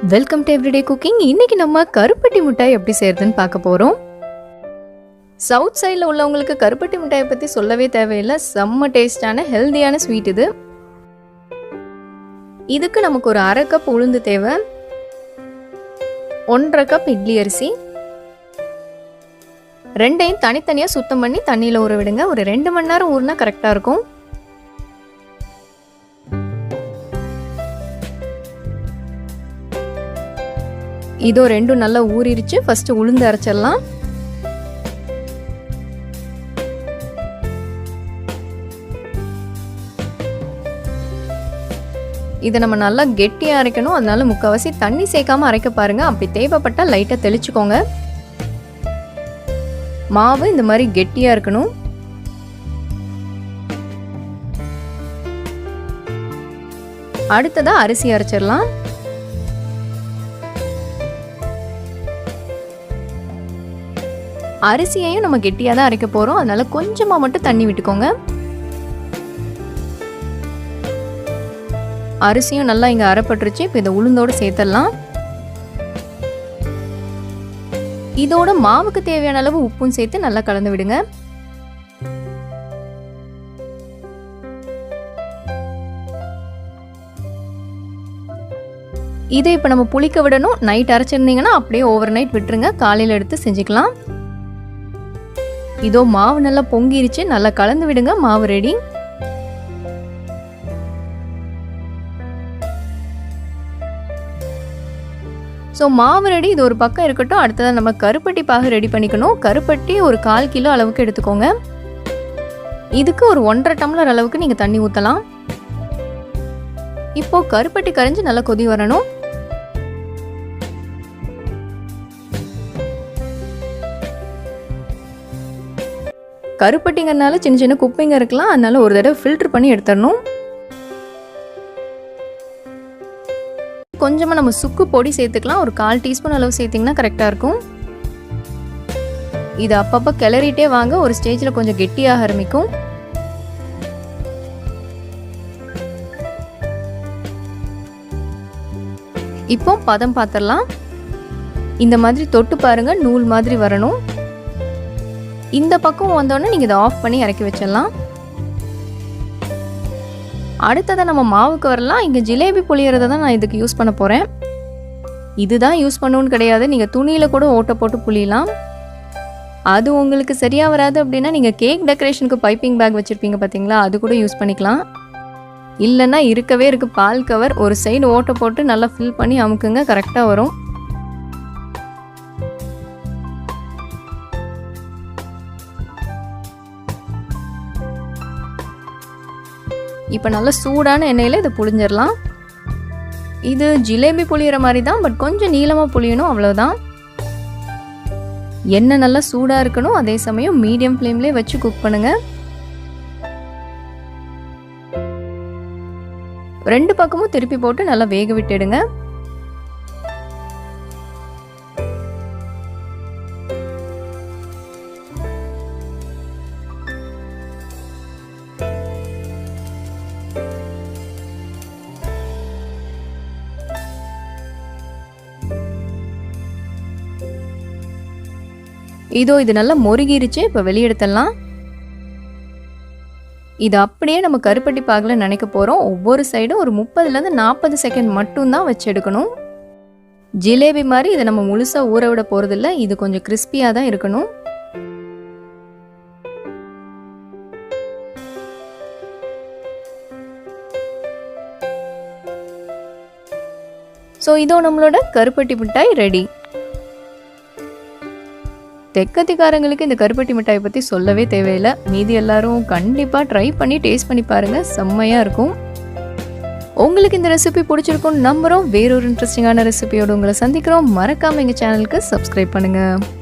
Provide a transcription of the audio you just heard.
Welcome to everyday cooking. இன்னைக்கு நம்ம கருப்பட்டி மிட்டாய் எப்படி செய்யறதுன்னு பார்க்க போறோம். சவுத் சைடில் உள்ளவங்களுக்கு கருப்பட்டி மிட்டாயை பற்றி சொல்லவே தேவையில்லை. செம்ம டேஸ்டான ஹெல்தியான ஸ்வீட் இது. இதுக்கு நமக்கு ஒரு 1/2 கப் உளுந்து தேவை, 1/2 கப் இட்லி அரிசி, ரெண்டையும் தனித்தனியாக சுத்தம் பண்ணி தண்ணியில் ஊற விடுங்க. ஒரு 2 மணி நேரம் ஊறினா கரெக்டாக இருக்கும். இதோ ரெண்டும் நல்லா ஊறிடுச்சு. ஃபர்ஸ்ட் உளுந்து அரைச்சிடலாம். இதை நம்ம நல்லா கெட்டியாக அரைக்கணும். அதனால முக்கால்வாசி தண்ணி சேர்க்காம அரைக்க பாருங்க. அப்படி தேவைப்பட்டால் லைட்டாக தெளிச்சுக்கோங்க. மாவு இந்த மாதிரி கெட்டியாக இருக்கணும். அடுத்ததாக அரிசி அரைச்சிடலாம். அரிசியையும் நம்ம கெட்டியாக தான் அரைக்க போகிறோம். அதனால கொஞ்சமாக மட்டும் தண்ணி விட்டுக்கோங்க. அரிசியும் நல்லா இங்கே அரைப்பட்டுருச்சு. இப்போ இதை உளுந்தோடு சேர்த்துடலாம். இதோட மாவுக்கு தேவையான அளவு உப்பும் சேர்த்து நல்லா கலந்து விடுங்க. இதை இப்போ நம்ம புளிக்க விடணும். நைட் அரைச்சிருந்தீங்கன்னா அப்படியே ஓவர் நைட் விட்டுருங்க. காலையில் எடுத்து செஞ்சுக்கலாம். இதோ மாவு நல்லா பொங்கிருச்சு. நல்லா கலந்து விடுங்க. மாவு ரெடி. ஸோ மாவு ரெடி. இது ஒரு பக்கம் இருக்கட்டும். அடுத்ததான் நம்ம கருப்பட்டி பாகு ரெடி பண்ணிக்கணும். கருப்பட்டி ஒரு 1/4 கிலோ அளவுக்கு எடுத்துக்கோங்க. இதுக்கு ஒரு 1.5 டம்ளர் அளவுக்கு நீங்கள் தண்ணி ஊற்றலாம். இப்போ கருப்பட்டி கரைஞ்சி நல்லா கொதி வரணும். கருப்பட்டிங்கிறதுனால சின்ன சின்ன குப்பைங்க இருக்கலாம். அதனால ஒரு தடவை ஃபில்டர் பண்ணி எடுத்துடணும். கொஞ்சமாக நம்ம சுக்கு பொடி சேர்த்துக்கலாம். ஒரு 1/4 டீஸ்பூன் அளவு சேர்த்திங்கன்னா கரெக்டாக இருக்கும். இது அப்பப்போ கிளறிட்டே வாங்க. ஒரு ஸ்டேஜில் கொஞ்சம் கெட்டியாக ஆரம்பிக்கும். இப்போ பதம் பார்த்துடலாம். இந்த மாதிரி தொட்டு பாருங்க. நூல் மாதிரி வரணும். இந்த பக்கம் வந்தோடனே நீங்கள் இதை ஆஃப் பண்ணி இறக்கி வச்சிடலாம். அடுத்ததை நம்ம மாவுக்கு வரலாம். இங்கே ஜிலேபி புளியறதை தான் நான் இதுக்கு யூஸ் பண்ண போகிறேன். இதுதான் யூஸ் பண்ணணும்னு கிடையாது. நீங்கள் துணியில் கூட ஓட்டை போட்டு புளியலாம். அது உங்களுக்கு சரியாக வராது அப்படின்னா நீங்கள் கேக் டெக்கரேஷனுக்கு பைப்பிங் பேக் வச்சுருப்பீங்க பார்த்தீங்களா, அது கூட யூஸ் பண்ணிக்கலாம். இல்லைன்னா இருக்கவே இருக்குது பால் கவர். ஒரு சைடு ஓட்டை போட்டு நல்லா ஃபில் பண்ணி அமுக்குங்க. கரெக்டாக வரும். இப்போ நல்லா சூடான எண்ணெயில் இதை புளிஞ்சிடலாம். இது ஜிலேபி புளியிற மாதிரி தான், பட் கொஞ்சம் நீளமாக புளியணும், அவ்வளோதான். எண்ணெய் நல்லா சூடாக இருக்கணும். அதே சமயம் மீடியம் ஃப்ளேம்லேயே வச்சு குக் பண்ணுங்க. 2 பக்கமும் திருப்பி போட்டு நல்லா வேக விட்டுடுங்க. இதோ இது நல்லா மொருகிருச்சு. இப்போ வெளியெடுத்துடலாம். இது அப்படியே நம்ம கருப்பட்டி பாகில் நினைக்க போகிறோம். ஒவ்வொரு சைடும் ஒரு 30லேருந்து 40 செகண்ட் மட்டும்தான் வச்சு எடுக்கணும். ஜிலேபி மாதிரி இதை நம்ம முழுசாக ஊற விட போகிறதில்ல. இது கொஞ்சம் கிறிஸ்பியாக தான் இருக்கணும். ஸோ இதோ நம்மளோட கருப்பட்டி மிட்டாய் ரெடி. தெக்கத்திக்காரங்களுக்கு இந்த கருப்பட்டி மிட்டாயை பற்றி சொல்லவே தேவையில்லை. மீதி எல்லாரும் கண்டிப்பாக ட்ரை பண்ணி டேஸ்ட் பண்ணி பாருங்கள். செம்மையாக இருக்கும். உங்களுக்கு இந்த ரெசிபி பிடிச்சிருக்கும்னு நம்புகிறோம். வேறொரு இன்ட்ரெஸ்டிங்கான ரெசிபியோடு உங்களை சந்திக்கிறோம். மறக்காமல் எங்கள் சேனலுக்கு சப்ஸ்கிரைப் பண்ணுங்கள்.